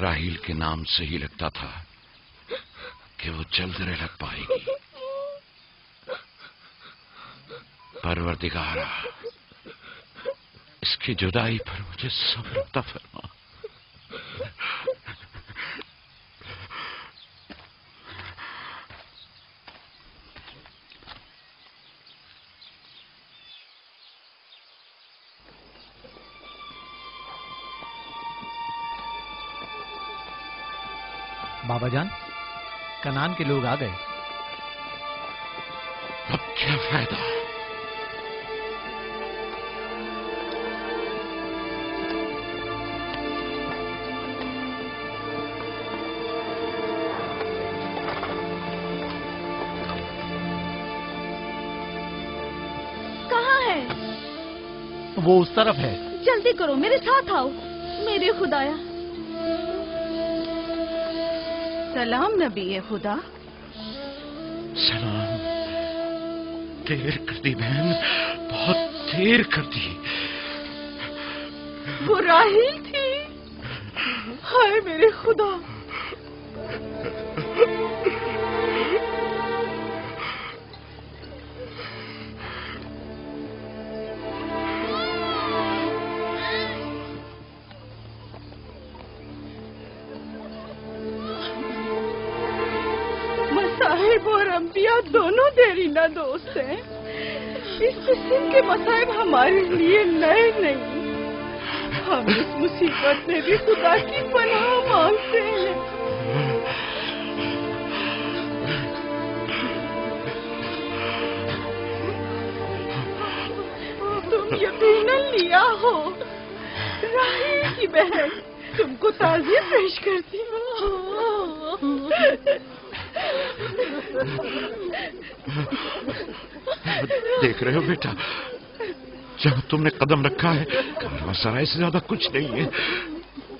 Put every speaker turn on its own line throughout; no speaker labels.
راہیل کے نام سے ہی لگتا تھا کہ وہ جلد رحلت پائے گی۔ پروردگارا، اس کی جدائی پر مجھے صبر عطا فرما۔
بابا جان، کنان کے لوگ آ گئے۔
اب کیا فائدہ؟
کہاں ہے؟
وہ اس طرف ہے۔
جلدی کرو، میرے ساتھ آؤ۔ میرے خدایا۔ سلام نبی خدا۔
سلام۔ دیر کر دی بہن، بہت دیر کر دی۔
وہ راہیل تھی؟ ہائے میرے خدا! مصائب اور انبیاء دونوں دیرینہ دوست ہیں۔ اس قسم کے مصائب ہمارے لیے نئے نہیں۔ ہم اس مصیبت میں بھی خدا کی پناہ مانگتے ہیں۔ تم یقیناً لیا ہو، راہیل کی بہن تم کو تعزیت پیش کرتی ہو۔
دیکھ رہے ہو بیٹا، جہاں تم نے قدم رکھا ہے کارواں سرائے سے زیادہ کچھ نہیں ہے۔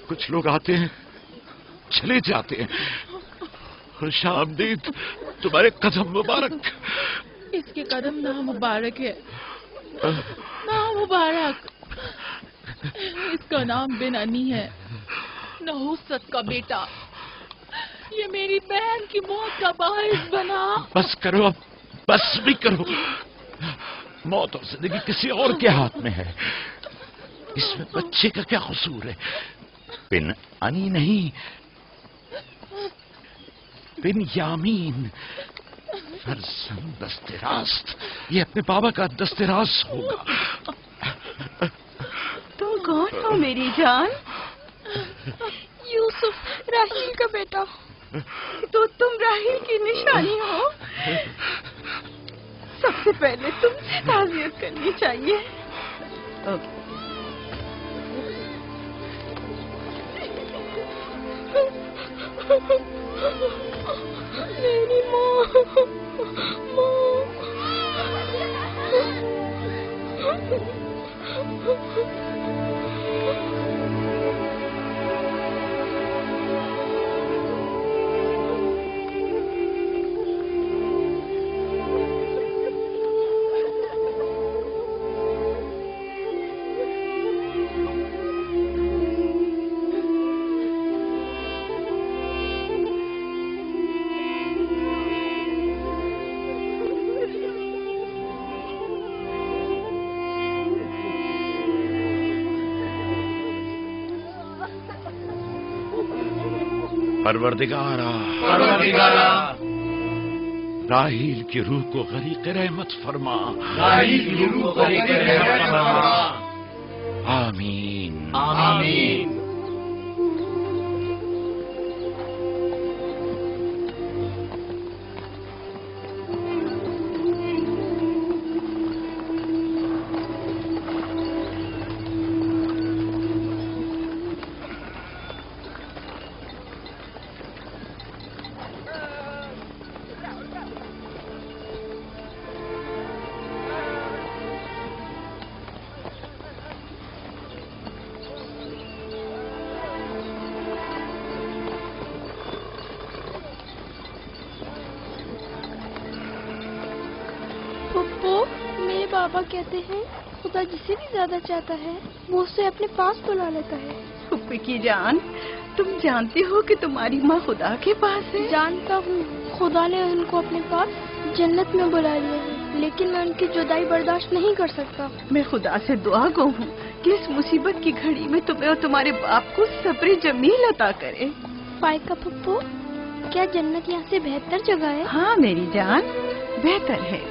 کچھ لوگ آتے ہیں، چلے جاتے ہیں۔ خوش آمدید تمہارے قدم مبارک۔
اس کے قدم نامبارک ہے، نامبارک۔ اس کا نام بن انی ہے، نحوست کا بیٹا۔ یہ میری بہن کی موت کا باعث بنا۔
بس کرو اب، بس بھی کرو۔ موت اور زندگی کسی اور کے ہاتھ میں ہے، اس میں بچے کا کیا قصور ہے؟ بن انی نہیں، بن یامین، فرزند دست راست۔ یہ اپنے بابا کا دست راست ہوگا۔
تم کون ہو میری جان؟
یوسف، راہیل کا بیٹا۔
تو تم راہیل کی نشانی ہو؟ سب سے پہلے تم سے تعزیت کرنی چاہیے۔ میری ماں،
پروردگارا، راہیل کی روح کو غریق رحمت فرما۔ آمین
آمین۔
بابا کہتے ہیں خدا جسے بھی زیادہ چاہتا ہے وہ اسے اپنے پاس بلا لیتا ہے۔
پھپھی کی جان، تم جانتے ہو کہ تمہاری ماں خدا کے پاس ہے؟
جانتا ہوں، خدا نے ان کو اپنے پاس جنت میں بلا لیا ہے، لیکن میں ان کی جدائی برداشت نہیں کر سکتا۔
میں خدا سے دعا گو ہوں کہ اس مصیبت کی گھڑی میں تمہیں اور تمہارے باپ کو صبر جمیل عطا کرے۔
فائقہ پھپھو، کیا جنت یہاں سے بہتر جگہ ہے؟
ہاں میری جان، بہتر ہے۔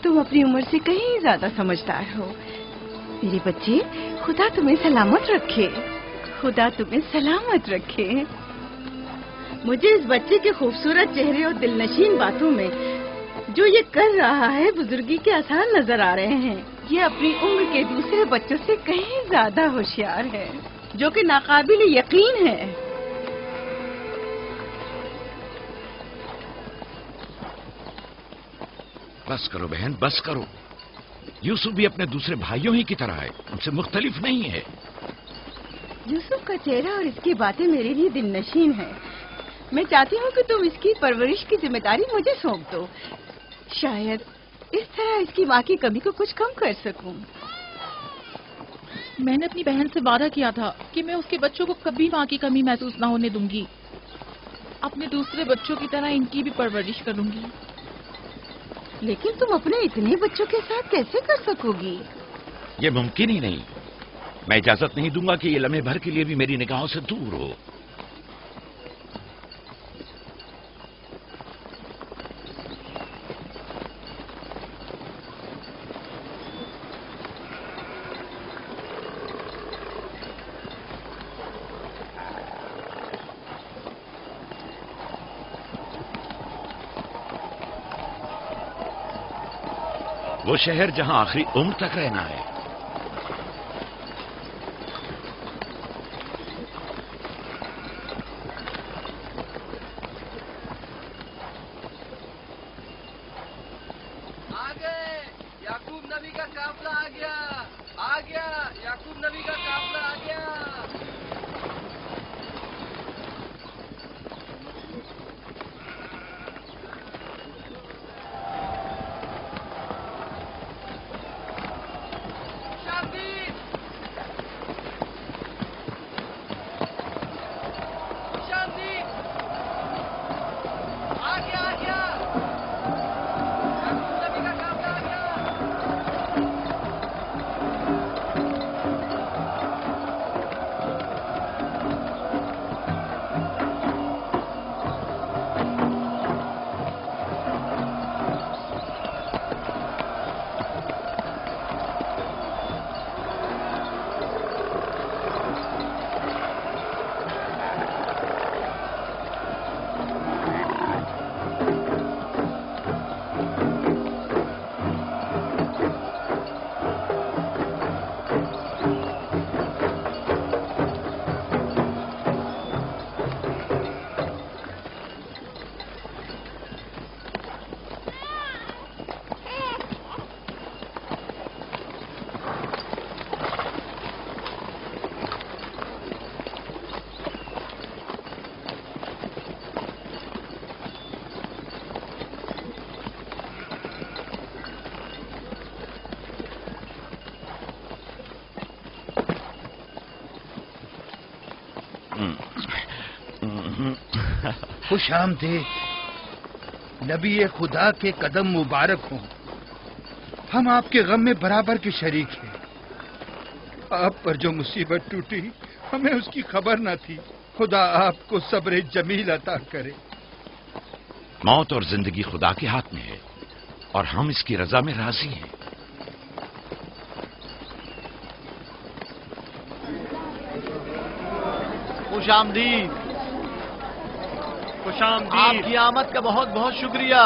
تم اپنی عمر سے کہیں زیادہ سمجھدار ہو میرے بچے۔ خدا تمہیں سلامت رکھے، خدا تمہیں سلامت رکھے۔ مجھے اس بچے کے خوبصورت چہرے اور دلنشین باتوں میں جو یہ کر رہا ہے بزرگی کے آثار نظر آ رہے ہیں۔ یہ اپنی عمر کے دوسرے بچوں سے کہیں زیادہ ہوشیار ہے، جو کہ ناقابل یقین ہے۔
بس کرو بہن، بس کرو۔ یوسف بھی اپنے دوسرے بھائیوں ہی کی طرح ہے، ان سے مختلف نہیں ہے۔
یوسف کا چہرہ اور اس کی باتیں میرے لیے دل نشین ہیں۔ میں چاہتی ہوں کہ تم اس کی پرورش کی ذمہ داری مجھے سونپ دو۔ شاید اس طرح اس کی ماں کی کمی کو کچھ کم کر سکوں۔
میں نے اپنی بہن سے وعدہ کیا تھا کہ میں اس کے بچوں کو کبھی ماں کی کمی محسوس نہ ہونے دوں گی۔ اپنے دوسرے بچوں کی طرح ان کی بھی پرورش کروں گی۔
لیکن تم اپنے اتنے بچوں کے ساتھ کیسے کر سکو گی؟
یہ ممکن ہی نہیں۔ میں اجازت نہیں دوں گا کہ یہ لمحے بھر کے لیے بھی میری نگاہوں سے دور ہو۔ وہ شہر جہاں آخری عمر تک رہنا ہے۔
یعقوب نبی کا قافلہ آ گیا، یعقوب نبی کا قافلہ آ گیا۔
خوش آمدید، نبی خدا کے قدم مبارک ہوں۔ ہم آپ کے غم میں برابر کے شریک ہیں۔ آپ پر جو مصیبت ٹوٹی ہمیں اس کی خبر نہ تھی۔ خدا آپ کو صبر جمیل عطا کرے۔
موت اور زندگی خدا کے ہاتھ میں ہے اور ہم اس کی رضا میں راضی ہیں۔
خوش آمدید،
خوش آمدید،
آپ کی آمد کا بہت بہت شکریہ۔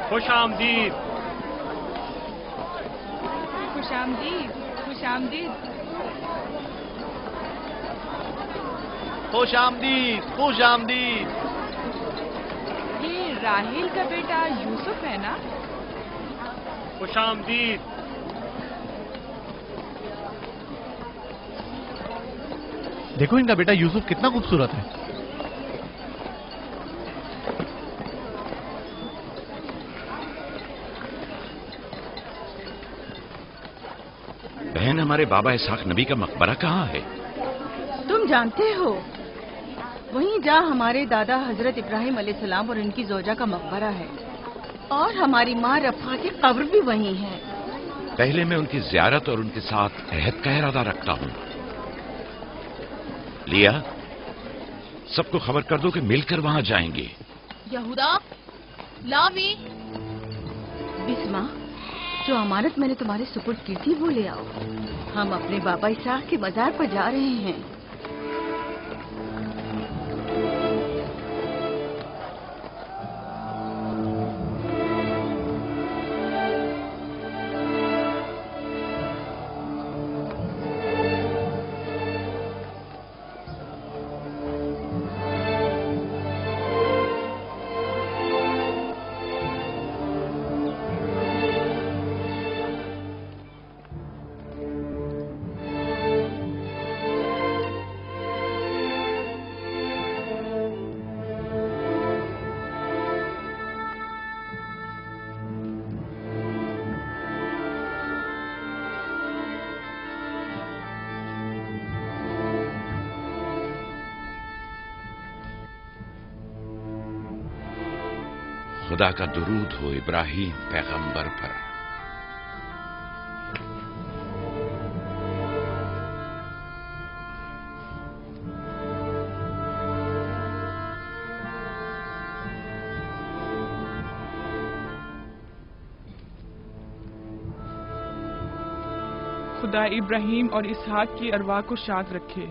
خوش آمدید،
خوش آمدید، خوش آمدید۔
خوش آمدید، خوش آمدید۔
یہ راہیل کا بیٹا یوسف ہے نا؟
خوش آمدید۔
دیکھو ان کا بیٹا یوسف کتنا خوبصورت ہے۔
بہن، ہمارے بابا اسحاق نبی کا مقبرہ کہاں ہے؟
تم جانتے ہو وہیں جا ہمارے دادا حضرت ابراہیم علیہ السلام اور ان کی زوجہ کا مقبرہ ہے، اور ہماری ماں رفا کی قبر بھی وہیں ہے۔
پہلے میں ان کی زیارت اور ان کے ساتھ عہد کا ارادہ رکھتا ہوں۔ لیا، سب کو خبر کر دو کہ مل کر وہاں جائیں گے۔
یہودا، لاوی،
بسما، جو امانت میں نے تمہارے سپرد کی تھی وہ لے آؤ، ہم اپنے بابا اسحاق کے مزار پر جا رہے ہیں۔
خدا کا درود ہو ابراہیم پیغمبر پر۔
خدا ابراہیم اور اسحاق کی ارواح کو شاد رکھے۔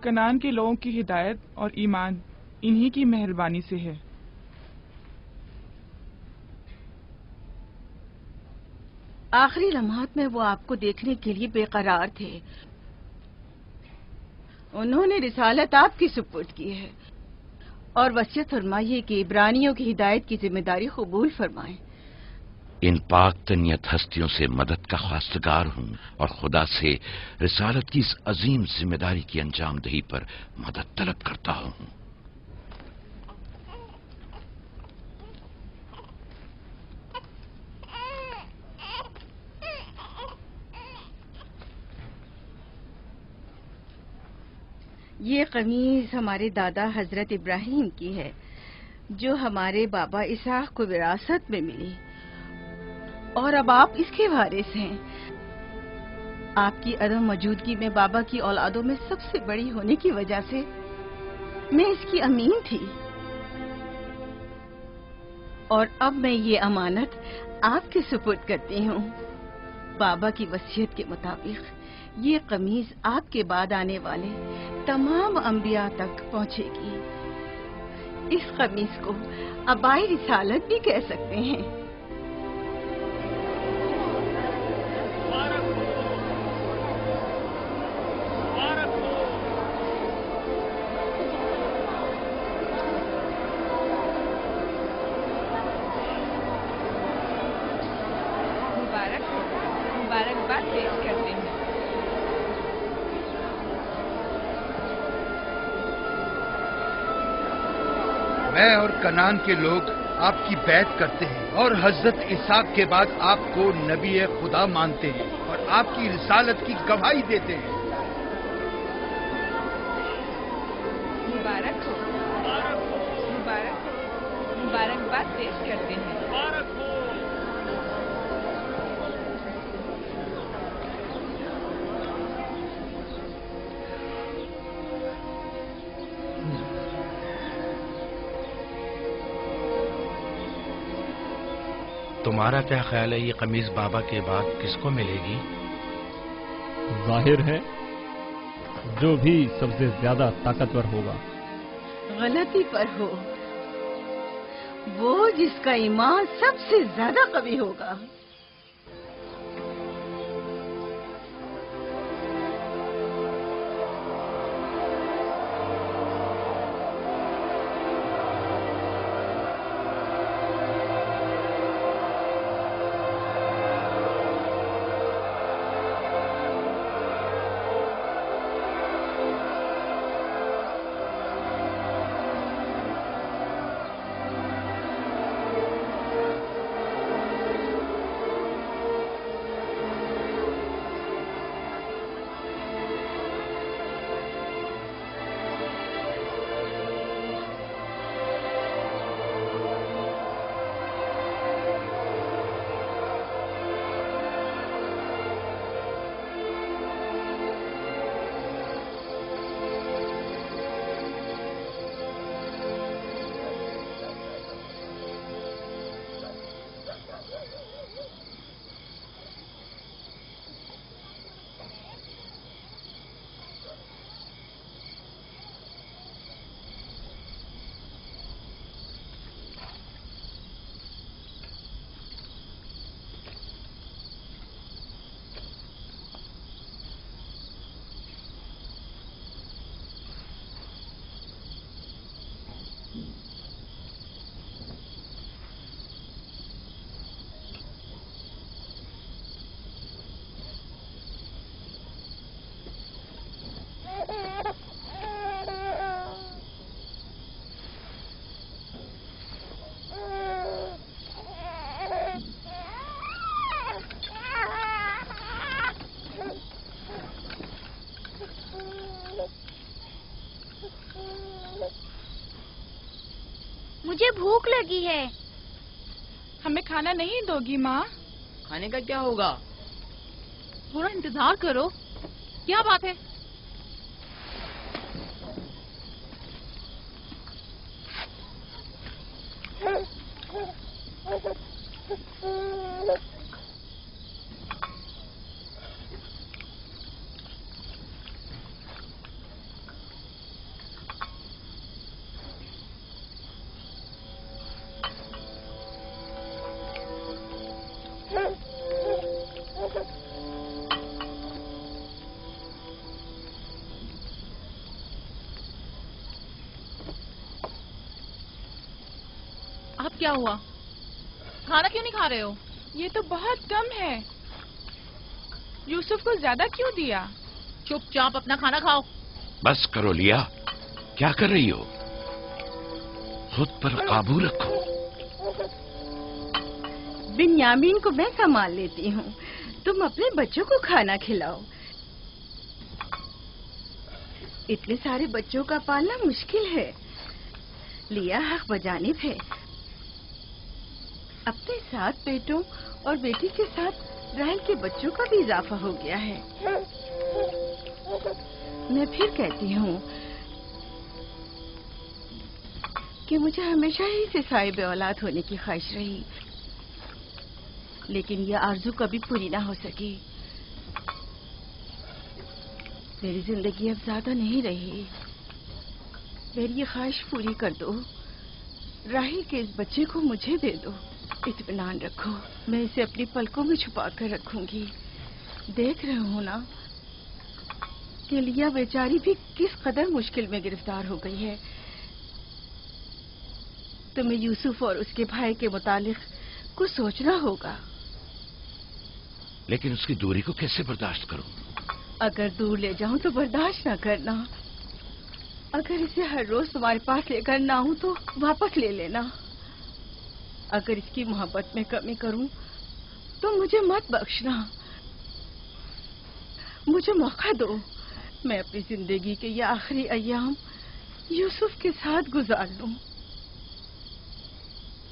کنعان کے لوگوں کی ہدایت اور ایمان انہی کی مہربانی سے ہے۔
آخری لمحات میں وہ آپ کو دیکھنے کے لیے بے قرار تھے، انہوں نے رسالت آپ کی سپرد کی ہے اور وصیت فرمائی کہ عبرانیوں کی ہدایت کی ذمہ داری قبول فرمائیں۔
ان پاک تنیت ہستیوں سے مدد کا خواستگار ہوں اور خدا سے رسالت کی اس عظیم ذمہ داری کی انجام دہی پر مدد طلب کرتا ہوں۔
یہ قمیض ہمارے دادا حضرت ابراہیم کی ہے جو ہمارے بابا اسحاق کو وراثت میں ملی، اور اب آپ اس کے وارث ہیں۔ آپ کی عدم موجودگی میں بابا کی اولادوں میں سب سے بڑی ہونے کی وجہ سے میں اس کی امین تھی، اور اب میں یہ امانت آپ کے سپرد کرتی ہوں۔ بابا کی وصیت کے مطابق یہ قمیض آپ کے بعد آنے والے تمام انبیاء تک پہنچے گی۔ اس قمیص کو عبائے رسالت بھی کہہ سکتے ہیں۔
مبارکباد پیش کرتے ہیں۔
میں اور کنعان کے لوگ آپ کی بیعت کرتے ہیں اور حضرت اسحاق کے بعد آپ کو نبی خدا مانتے ہیں اور آپ کی رسالت کی گواہی دیتے ہیں۔
مبارک ہو، مبارکباد پیش کرتے ہیں۔
تمہارا کیا خیال ہے یہ قمیض بابا کے بعد کس کو ملے گی؟
ظاہر ہے جو بھی سب سے زیادہ طاقتور ہوگا۔
غلطی پر ہو، وہ جس کا ایمان سب سے زیادہ قوی ہوگا۔
मुझे भूख लगी है।
हमें खाना नहीं दोगी माँ?
खाने का क्या होगा?
थोड़ा इंतजार करो। क्या बात है? अब क्या हुआ? खाना क्यों नहीं खा रहे हो?
ये तो बहुत कम है। यूसुफ को ज्यादा क्यों दिया?
चुपचाप अपना खाना खाओ।
बस करो लिया, क्या कर रही हो? खुद पर काबू रखो।
बिन्यामीन को मैं संभाल लेती हूँ, तुम अपने बच्चों को खाना खिलाओ। इतने सारे बच्चों का पालना मुश्किल है। लिया हक बजानिब है। अपने 7 बेटों और बेटी के साथ राहेल के बच्चों का भी इजाफा हो गया है। मैं फिर कहती हूँ कि मुझे हमेशा ही से साहिब औलाद होने की ख्वाहिश रही, लेकिन यह आरज़ू कभी पूरी ना हो सकी। मेरी जिंदगी अब ज्यादा नहीं रही। मेरी ये ख्वाहिश पूरी कर दो। राहेल के इस बच्चे को मुझे दे दो। इत्मीनान रखो, मैं इसे अपनी पलकों में छुपा कर रखूंगी। देख रहे हो ना कि लिया बेचारी भी किस कदर मुश्किल में गिरफ्तार हो गई है। तुम्हें यूसुफ और उसके भाई के मुतालिक कुछ सोचना होगा।
लेकिन उसकी दूरी को कैसे बर्दाश्त करूं?
अगर दूर ले जाऊं तो बर्दाश्त ना करना। अगर इसे हर रोज तुम्हारे पास लेकर ना आऊं तो वापस ले लेना। अगर इसकी मोहब्बत में कमी करूं तो मुझे मत बख्शना। मुझे मौका दो, मैं अपनी जिंदगी के ये आखिरी अय्याम यूसुफ के साथ गुजार लूं।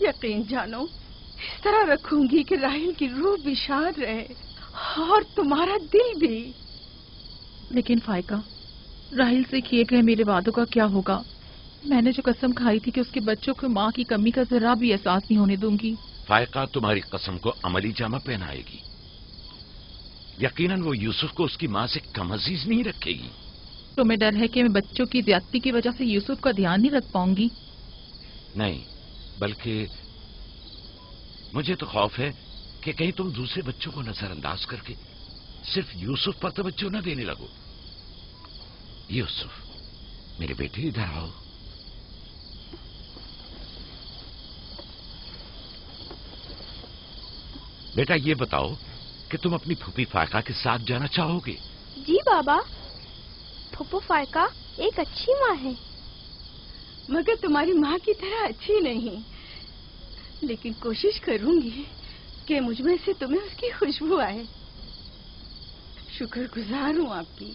यकीन जानो, इस तरह रखूंगी कि राहेल की रूह भी शाद रहे और तुम्हारा दिल भी।
लेकिन फाइका, राहेल से किए गए मेरे वादों का क्या होगा? मैंने जो कसम खाई थी कि उसके बच्चों को माँ की कमी का जरा भी एहसास नहीं होने दूंगी।
फायका तुम्हारी कसम को अमली जामा पहनाएगी। यकीनन वो यूसुफ को उसकी माँ से कम अजीज नहीं रखेगी।
तुम्हें डर है कि मैं बच्चों की ज्यादती की वजह से यूसुफ का ध्यान नहीं रख पाऊंगी?
नहीं, बल्कि मुझे तो खौफ है कि कहीं तुम दूसरे बच्चों को नजरअंदाज करके सिर्फ यूसुफ पर तवज्जो न देने लगो। यूसुफ, मेरे बेटे, इधर आओ। बेटा, ये बताओ कि तुम अपनी फूफी फायका के साथ जाना चाहोगे?
जी बाबा, फूफू फायका एक अच्छी माँ है।
मगर तुम्हारी माँ की तरह अच्छी नहीं, लेकिन कोशिश करूंगी कि मुझमें से तुम्हें उसकी खुशबू आए। शुक्रगुजार हूँ आपकी।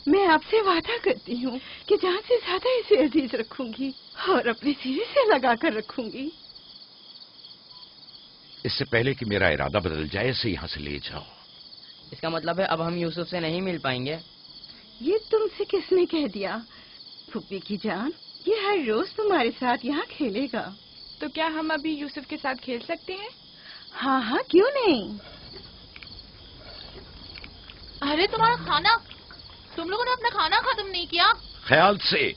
मैं आपसे वादा करती हूँ कि जान से ज्यादा इसे अजीज रखूंगी और अपने सीने से लगा कर रखूंगी।
इससे पहले कि मेरा इरादा बदल जाए, इसे यहाँ से ले जाओ।
इसका मतलब है अब हम यूसुफ से नहीं मिल पाएंगे?
ये तुमसे किसने कह दिया? फूफी की जान, ये हर रोज तुम्हारे साथ यहाँ खेलेगा।
तो क्या हम अभी यूसुफ के साथ खेल सकते हैं?
हाँ हाँ, क्यों नहीं।
अरे तुम्हारा खाना, तुम लोगों ने अपना खाना खत्म नहीं किया?
ख्याल से।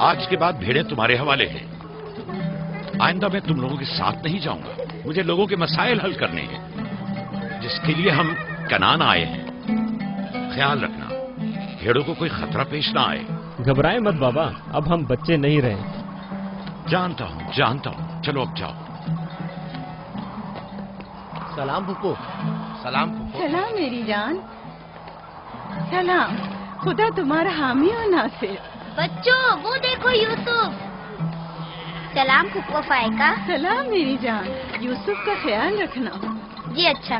आज के बाद भेड़ें तुम्हारे हवाले हैं। आइंदा मैं तुम लोगों के साथ नहीं जाऊंगा। मुझे लोगों के मसाइल हल करने हैं, जिसके लिए हम कनान आए हैं। ख्याल रखना भेड़ों को कोई खतरा पेश ना आए।
घबराए मत बाबा, अब हम बच्चे नहीं रहे।
जानता हूं। चलो अब जाओ।
सलाम फुप्पो।
सलाम फुप्पो।
सलाम मेरी जान। सलाम। खुदा तुम्हारा हामी और नासिर।
बच्चों वो देखो यूसुफ। सलाम फुप्पो फायका।
सलाम मेरी जान। यूसुफ का ख्याल रखना।
जी अच्छा।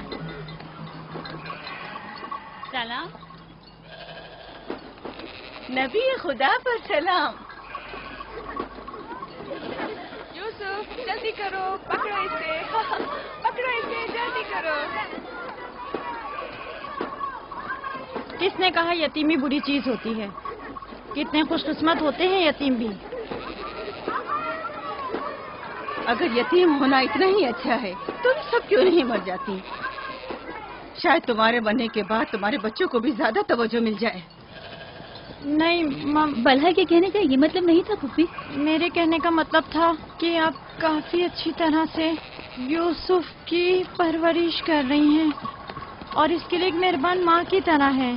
सलाम। नबी खुदा पर सलाम।
यूसुफ जल्दी करो, पकड़ो इसे। पकड़ो इसे, जल्दी करो।
किसने कहा यतीमी बुरी चीज होती है? कितने खुशकिस्मत होते हैं यतीम भी। अगर यतीम होना इतना ही अच्छा है, तुम सब क्यों नहीं मर जाती? शायद तुम्हारे बनने के बाद तुम्हारे बच्चों को भी ज्यादा तवज्जो मिल जाए। नहीं
बल्हा के कहने का ये मतलब नहीं था पुप्पी।
मेरे कहने का मतलब था कि आप काफी अच्छी तरह से यूसुफ की परवरिश कर रही हैं और इसके लिए एक मेहरबान माँ की तरह है।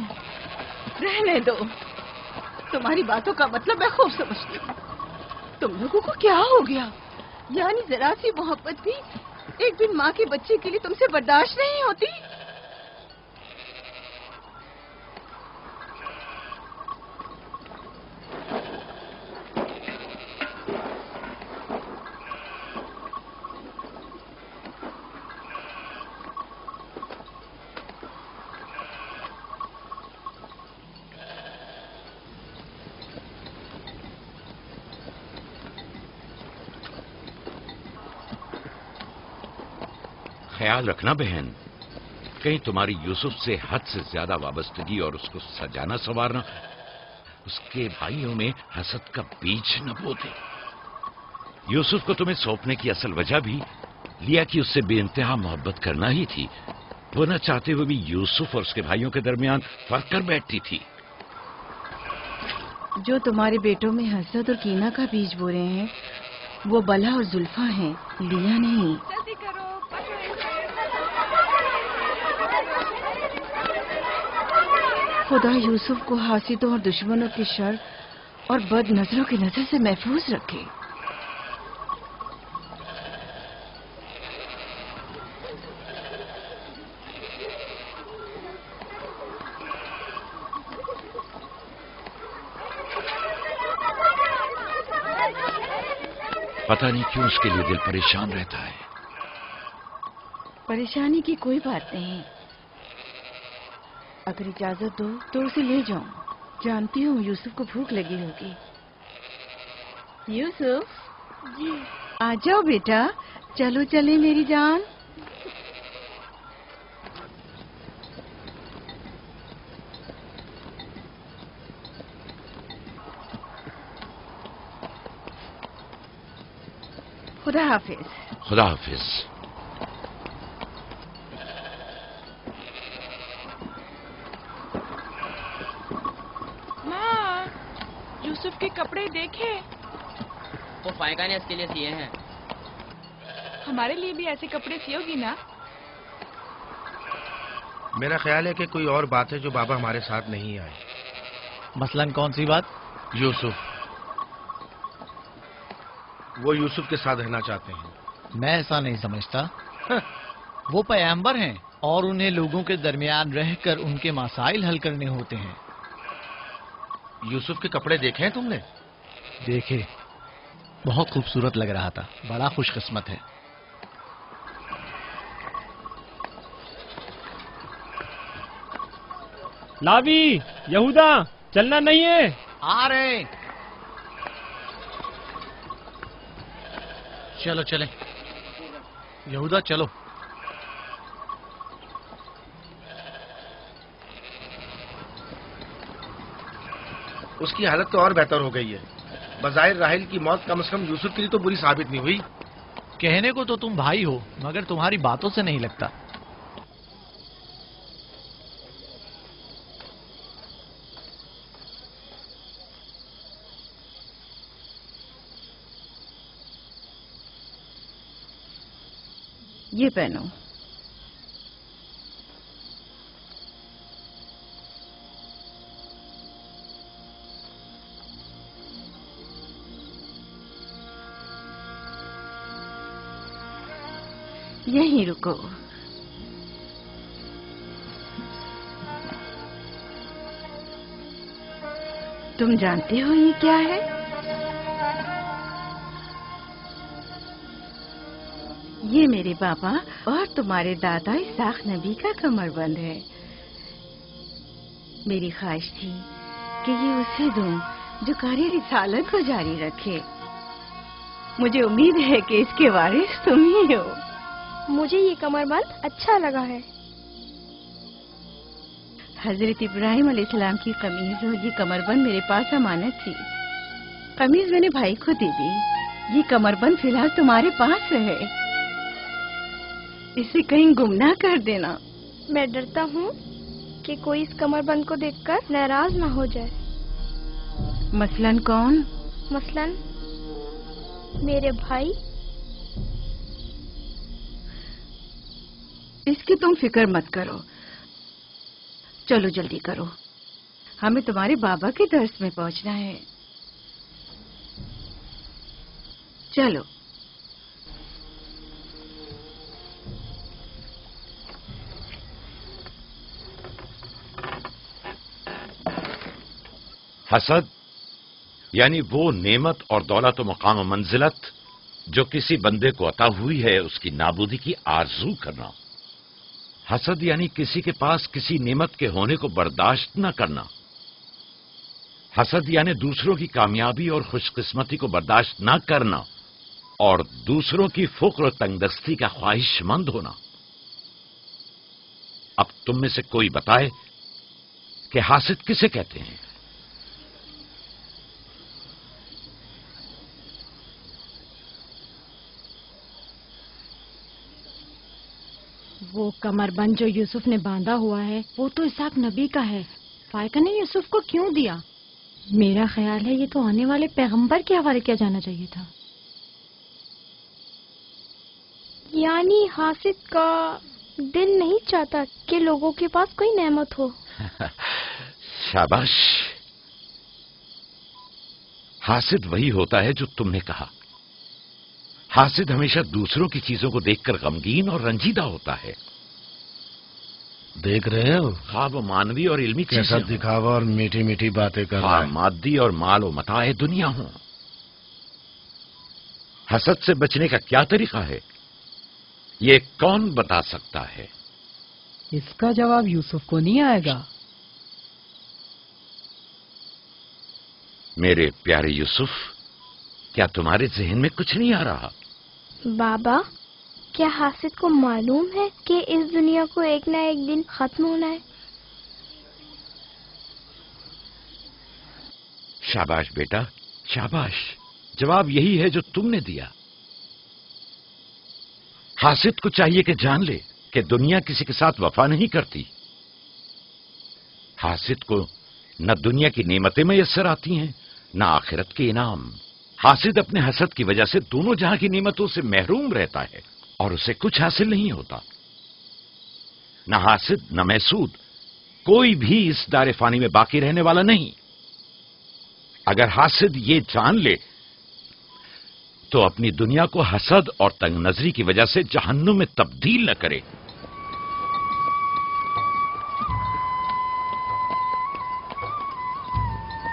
रहने दो, तुम्हारी बातों का मतलब मैं खूब समझती हूँ। तुम लोगों को क्या हो गया? यानी जरा सी मोहब्बत भी एक दिन माँ के बच्चे के लिए तुमसे बर्दाश्त नहीं होती?
ख्याल रखना बहन, कहीं तुम्हारी यूसुफ से हद से ज्यादा वाबस्तगी और उसको सजाना संवारना उसके भाइयों में हसद का बीज न बो दे। यूसुफ को तुम्हें सौंपने की असल वजह भी लिया कि उससे बेइंतहा मोहब्बत करना ही थी। वो न चाहते हुए भी यूसुफ और उसके भाइयों के दरमियान फर्क कर बैठती थी।
जो तुम्हारे बेटों में हसद और कीना का बीज बो रहे हैं, वो बला और जुल्फा हैं, लिया नहीं।
जल्दी करो, पकड़ो इसे।
खुदा यूसुफ को हासिदों और दुश्मनों की शर और बद नजरों की नजर से महफूज रखे।
पता नहीं क्यों उसके लिए दिल परेशान रहता है।
परेशानी की कोई बात नहीं। अगर इजाजत दो तो उसे ले जाऊं। जानती हूँ यूसुफ को भूख लगी होगी। यूसुफ
जी।
आ जाओ बेटा, चलो चले मेरी जान। खुदा हाफिज।
खुदा हाफिज।
माँ, यूसुफ के कपड़े देखे।
वो फायका ने इसके लिए सिए हैं।
हमारे लिए भी ऐसे कपड़े सियोगी ना?
मेरा ख्याल है कि कोई और बात है जो बाबा हमारे साथ नहीं आए।
मसलन कौन सी बात?
यूसुफ। वो यूसुफ के साथ रहना चाहते हैं।
मैं ऐसा नहीं समझता। वो पैगंबर हैं और उन्हें लोगों के दरमियान रहकर उनके मसाइल हल करने होते हैं।
यूसुफ के कपड़े देखे हैं तुमने?
देखे, बहुत खूबसूरत लग रहा था। बड़ा खुशकिस्मत है।
लावी, यहूदा, चलना नहीं है।
आ रहे। चलो चले। यहूदा चलो।
उसकी हालत तो और बेहतर हो गई है। बज़ाहिर राहिल की मौत कम से कम यूसुफ के लिए तो बुरी साबित नहीं हुई।
कहने को तो तुम भाई हो, मगर तुम्हारी बातों से नहीं लगता।
یہ پہنو. یہیں رکو. تم جانتے ہو یہ کیا ہے؟ یہ میرے بابا اور تمہارے دادا اسحاق نبی کا کمر بند ہے. میری خواہش تھی کہ یہ اسے دوں جو کار رسالت کو جاری رکھے. مجھے امید ہے کہ اس کے وارث تم ہی ہو.
مجھے یہ کمر بند اچھا لگا ہے.
حضرت ابراہیم علیہ السلام کی قمیض اور یہ کمر بند میرے پاس امانت تھی. قمیض میں نے بھائی کو دے دی. یہ کمر بند فی الحال تمہارے پاس رہے. اسے کہیں گم نہ کر دینا.
میں ڈرتا ہوں کہ کوئی اس کمر بند کو دیکھ کر ناراض نہ ہو جائے.
مثلاً کون؟
مثلاً میرے بھائی.
اس کی تم فکر مت کرو. چلو جلدی کرو، ہمیں تمہارے بابا کے درس میں پہنچنا ہے. چلو.
حسد یعنی وہ نعمت اور دولت و مقام و منزلت جو کسی بندے کو عطا ہوئی ہے اس کی نابودی کی آرزو کرنا. حسد یعنی کسی کے پاس کسی نعمت کے ہونے کو برداشت نہ کرنا. حسد یعنی دوسروں کی کامیابی اور خوش قسمتی کو برداشت نہ کرنا اور دوسروں کی فقر و تنگدستی کا خواہش مند ہونا. اب تم میں سے کوئی بتائے کہ حاسد کسے کہتے ہیں؟
وہ کمر بند جو یوسف نے باندھا ہوا ہے وہ تو اسحاق نبی کا ہے. فائقہ نے یوسف کو کیوں دیا؟ میرا خیال ہے یہ تو آنے والے پیغمبر کے حوالے کیا جانا چاہیے تھا.
یعنی حاسد کا دل نہیں چاہتا کہ لوگوں کے پاس کوئی نعمت ہو.
شاباش. حاسد وہی ہوتا ہے جو تم نے کہا. حاسد ہمیشہ دوسروں کی چیزوں کو دیکھ کر غمگین اور رنجیدہ ہوتا ہے.
دیکھ رہے ہو
خواب و مانوی اور علمی
کیسا دکھاوا اور میٹھی میٹھی باتیں کر رہا ہے.
مادی اور مال و متاع دنیا ہوں. حسد سے بچنے کا کیا طریقہ ہے یہ کون بتا سکتا ہے؟
اس کا جواب یوسف کو نہیں آئے گا.
میرے پیارے یوسف، کیا تمہارے ذہن میں کچھ نہیں آ رہا؟
بابا، کیا حاسد کو معلوم ہے کہ اس دنیا کو ایک نہ ایک دن ختم ہونا ہے؟
شاباش بیٹا، شاباش. جواب یہی ہے جو تم نے دیا. حاسد کو چاہیے کہ جان لے کہ دنیا کسی کے ساتھ وفا نہیں کرتی. حاسد کو نہ دنیا کی نعمتیں میسر آتی ہیں نہ آخرت کے انعام. حاسد اپنے حسد کی وجہ سے دونوں جہاں کی نعمتوں سے محروم رہتا ہے اور اسے کچھ حاصل نہیں ہوتا. نہ حاسد نہ محسود کوئی بھی اس دار فانی میں باقی رہنے والا نہیں. اگر حاسد یہ جان لے تو اپنی دنیا کو حسد اور تنگ نظری کی وجہ سے جہنم میں تبدیل نہ کرے.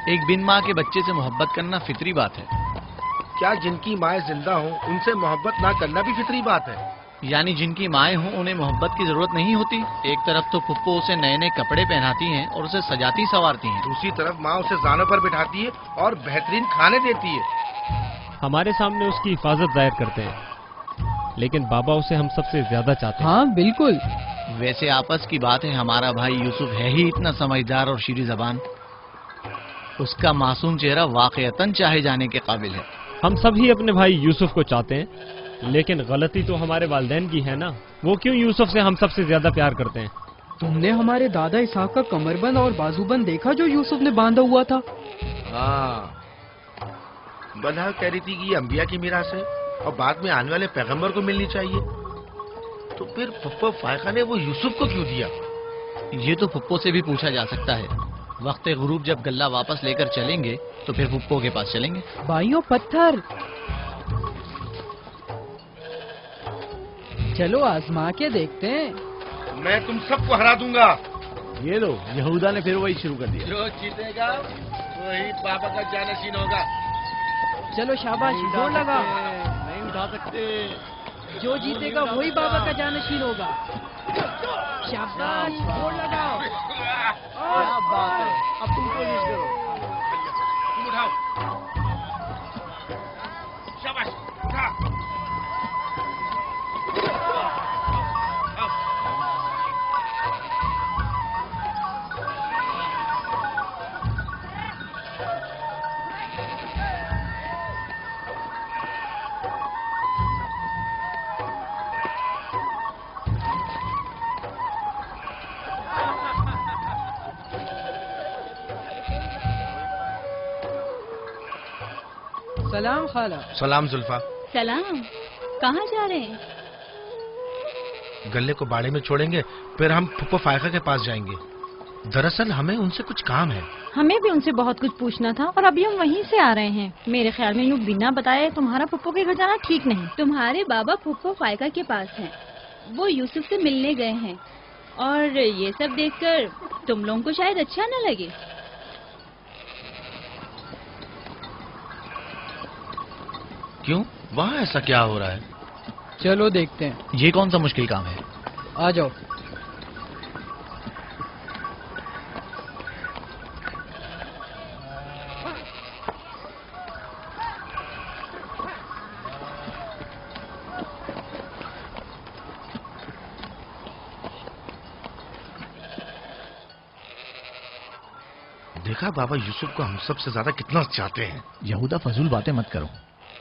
ایک بن ماں کے بچے سے محبت کرنا فطری بات ہے.
کیا جن کی مائیں زندہ ہوں ان سے محبت نہ کرنا بھی فطری بات ہے؟
یعنی جن کی مائیں ہوں انہیں محبت کی ضرورت نہیں ہوتی. ایک طرف تو پھپھو اسے نئے نئے کپڑے پہناتی ہیں اور اسے سجاتی سنوارتی ہیں،
دوسری طرف ماں اسے زانوں پر بٹھاتی ہے اور بہترین کھانے دیتی ہے.
ہمارے سامنے اس کی حفاظت ظاہر کرتے ہیں لیکن بابا اسے ہم سب سے زیادہ چاہتے ہیں.
ہاں بالکل.
ویسے آپس کی بات ہے ہمارا بھائی یوسف ہے ہی اتنا سمجھدار اور شیریں زبان. اس کا معصوم چہرہ واقعتاً چاہے جانے کے قابل ہے.
ہم سب ہی اپنے بھائی یوسف کو چاہتے ہیں لیکن غلطی تو ہمارے والدین کی ہے نا. وہ کیوں یوسف سے ہم سب سے زیادہ پیار کرتے ہیں؟
تم نے ہمارے دادا اسحاق کا کمر بند اور بازو بند دیکھا جو یوسف نے باندھا ہوا تھا؟
ہاں، بلہا کہہ رہی تھی کہ یہ انبیاء کی میراث ہے اور بعد میں آنے والے پیغمبر کو ملنی چاہیے. तो फिर पप्पो फायका ने वो यूसुफ को क्यों दिया?
ये तो पुप्पो से भी पूछा जा सकता है। वक्त गुरूब जब गल्ला वापस लेकर चलेंगे तो फिर पुप्पो के पास चलेंगे।
भाइयों पत्थर, चलो आजमा के देखते हैं।
मैं तुम सबको हरा दूंगा।
ये लो, यहूदा ने फिर वही शुरू कर दिया।
जो जीतेगा वही बाबा का जानशीन होगा।
चलो शाबाश, जोर लगा।
नहीं उठा सकते।
जो जीतेगा वही बाबा का जानशीन होगा। शाबाश, जोर लगाओ।
क्या बात है, अब तुम कोशिश करो।
तुम उठाओ। शाबाश, उठा।
सलाम खाला।
सलाम जुल्फा।
सलाम। कहाँ जा रहे हैं?
गल्ले को बाड़े में छोड़ेंगे, फिर हम फुप्पो फायका के पास जाएंगे। दरअसल हमें उनसे कुछ काम है।
हमें भी उनसे बहुत कुछ पूछना था और अभी हम वहीं से आ रहे हैं। मेरे ख्याल में यूँ बिना बताए तुम्हारा पुप्पो के घर जाना ठीक नहीं।
तुम्हारे बाबा फुप्पो फायका के पास हैं। वो यूसुफ से मिलने गए हैं और ये सब देखकर तुम लोगों को शायद अच्छा न लगे।
क्यों? वहाँ ऐसा क्या हो रहा है?
चलो देखते हैं।
ये कौन सा मुश्किल काम है?
आ जाओ।
देखा बाबा यूसुफ को हम सबसे ज्यादा कितना चाहते हैं।
यहूदा फजूल बातें मत करो।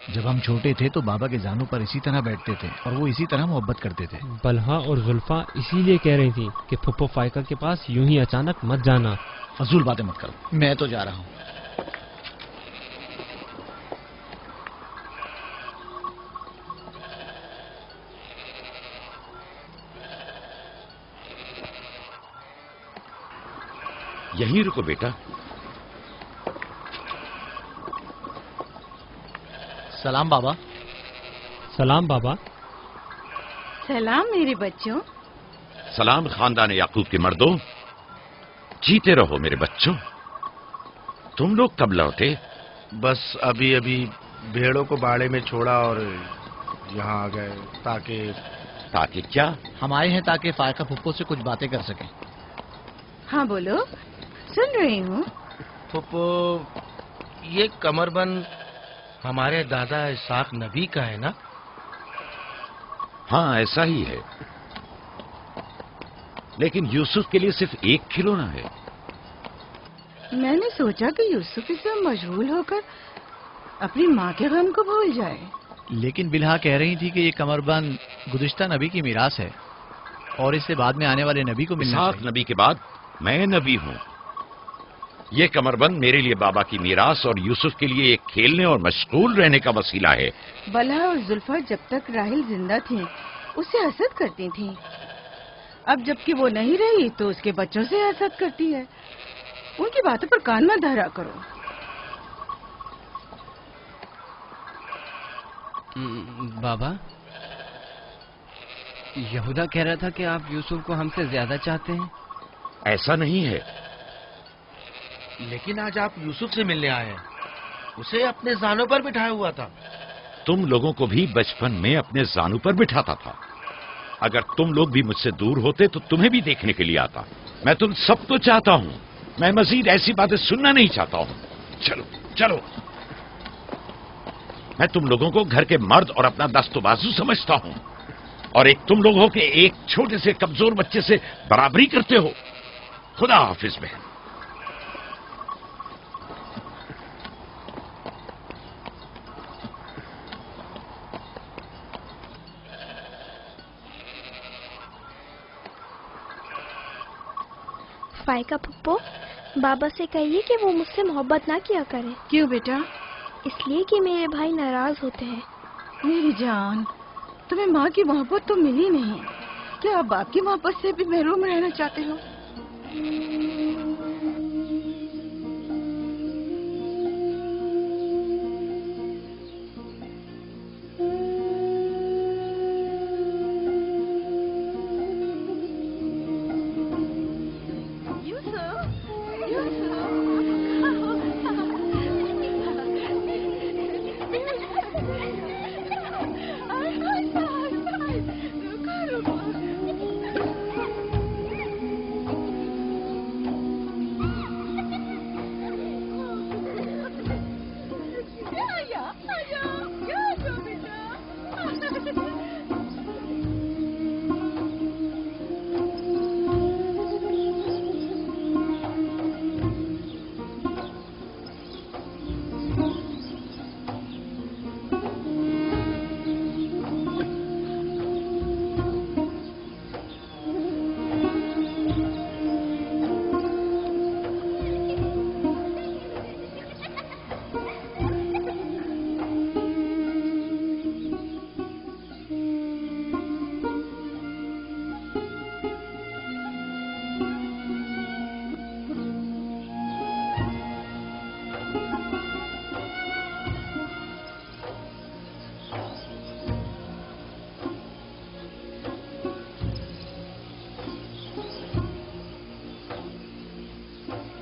जब हम छोटे थे तो बाबा के जानों पर इसी तरह बैठते थे और वो इसी तरह मोहब्बत करते थे।
बलहा और जुल्फा इसीलिए कह रही थी कि फुप्पो फायका के पास यूं ही अचानक मत जाना।
फजूल बातें मत करो, मैं तो जा रहा हूँ।
यहीं रुको बेटा।
सलाम बाबा।
सलाम बाबा।
सलाम मेरे बच्चों।
सलाम खानदान याकूब के मर्दों। जीते रहो मेरे बच्चों। तुम लोग कब लौटे?
बस अभी अभी भेड़ों को बाड़े में छोड़ा और यहाँ आ गए।
ताकि क्या?
हम आए हैं ताकि फायका फुप्पो से कुछ बातें कर सकें।
हाँ बोलो, सुन रही हूँ।
फुप्पो, ये कमरबंद हमारे दादा इसाक नबी का है ना?
हाँ ऐसा ही है, लेकिन यूसुफ के लिए सिर्फ एक खिलौना है।
मैंने सोचा कि यूसुफ इससे मशगूल होकर अपनी माँ के गम को भूल जाए।
लेकिन बिलहा कह रही थी कि ये कमरबंद गुज़िश्ता नबी की मीरास है और इससे बाद में आने वाले नबी को मिलना चाहिए।
इसाक नबी के बाद मैं नबी हूँ। ये कमरबंद मेरे लिए बाबा की मीरास और यूसुफ के लिए एक खेलने और मशगूल रहने का वसीला है।
बलहा और जुल्फा जब तक राहिल जिंदा थी उससे हसद करती थी। अब जबकि वो नहीं रही तो उसके बच्चों से हसद करती है। उनकी बातों पर कान मत धरा करो।
बाबा, यहूदा कह रहा था कि आप यूसुफ को हमसे ज्यादा चाहते हैं।
ऐसा नहीं है।
लेकिन आज आप यूसुफ से मिलने आए हैं। उसे अपने जानों पर बिठाया हुआ था।
तुम लोगों को भी बचपन में अपने जानों पर बिठाता था। अगर तुम लोग भी मुझसे दूर होते तो तुम्हें भी देखने के लिए आता। मैं तुम सबको चाहता हूँ। मैं मजीद ऐसी बातें सुनना नहीं चाहता हूँ। चलो चलो। मैं तुम लोगों को घर के मर्द और अपना दस्तबाजू समझता हूँ और एक तुम लोगों के एक छोटे से कमजोर बच्चे से बराबरी करते हो। खुदा हाफिज बहन।
फायका पुप्पो, बाबा से कहिए कि वो मुझसे मोहब्बत ना किया करे।
क्यों बेटा?
इसलिए कि मेरे भाई नाराज होते हैं।
मेरी जान, तुम्हें माँ की मोहब्बत तो मिली नहीं। क्या आप बाप की मोहब्बत से भी महरूम रहना चाहते हो?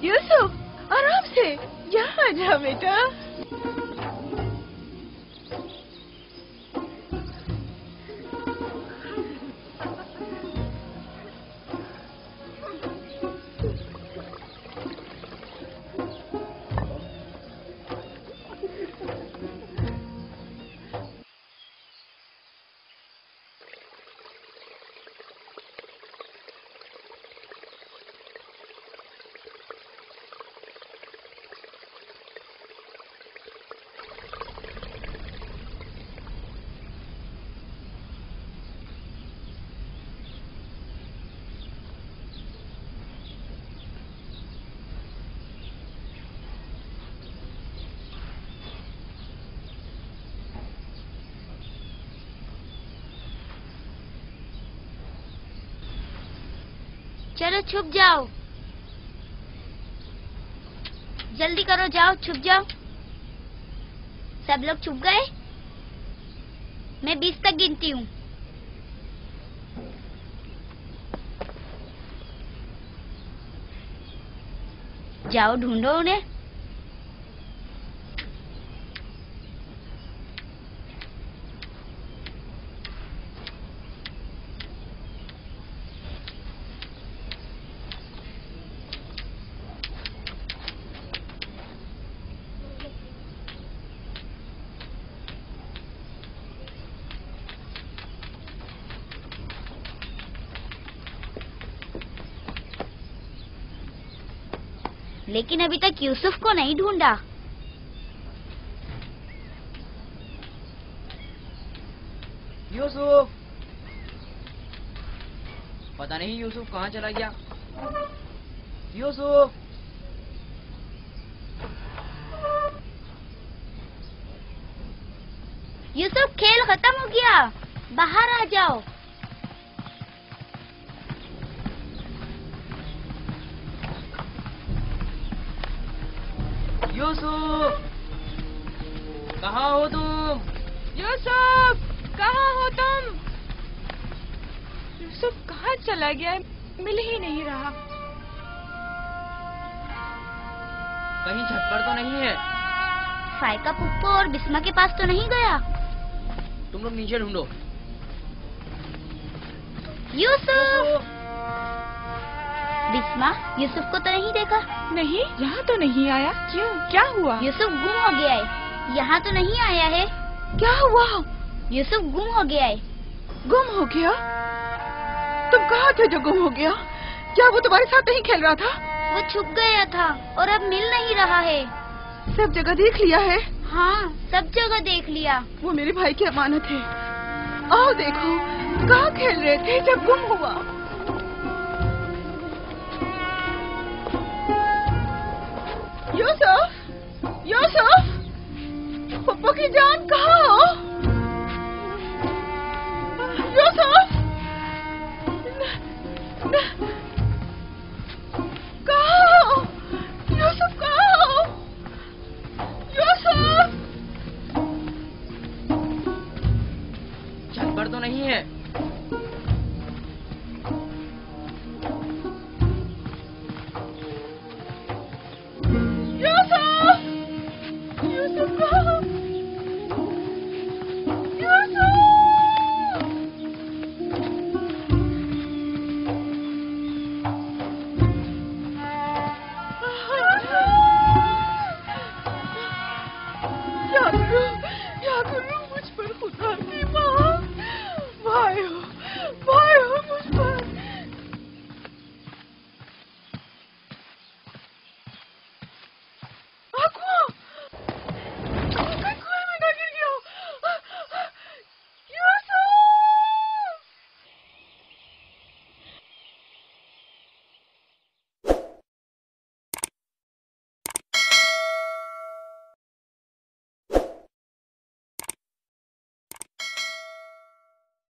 यूसुफ, आराम से, यहाँ आ जा बेटा।
चलो छुप जाओ, जल्दी करो, जाओ छुप जाओ। सब लोग छुप गए? मैं 20 तक गिनती हूँ। जाओ ढूंढो उन्हें। लेकिन अभी तक यूसुफ को नहीं ढूंढा।
यूसुफ, पता नहीं यूसुफ कहाँ चला गया। यूसुफ,
यूसुफ, खेल खत्म हो गया, बाहर आ जाओ।
यूसुफ, कहाँ हो तुम?
यूसुफ, कहाँ हो तुम? यूसुफ कहाँ चला गया है? मिल ही नहीं रहा।
कहीं छत पर तो नहीं है?
फायका पुप्पो और बिस्मा के पास तो नहीं गया?
तुम लोग नीचे ढूंढो।
यूसुफ! बिस्मा, यूसुफ को तो नहीं देखा?
नहीं, यहाँ तो नहीं आया। क्यों, क्या हुआ?
यूसुफ गुम हो गया है। यहाँ तो नहीं आया है।
क्या हुआ?
यूसुफ गुम हो गया है।
गुम हो गया? तुम कहाँ थे जो गुम हो गया? क्या वो तुम्हारे साथ नहीं खेल रहा था?
वो छुप गया था और अब मिल नहीं रहा है।
सब जगह देख लिया है?
हाँ, सब जगह देख लिया।
वो मेरे भाई की अमानत है। आओ देखो, कहाँ खेल रहे थे जब गुम हुआ? यूसुफ, यूसुफ, पप्पा की जान कहाँ हो? यूसुफ,
छप्पर तो नहीं है?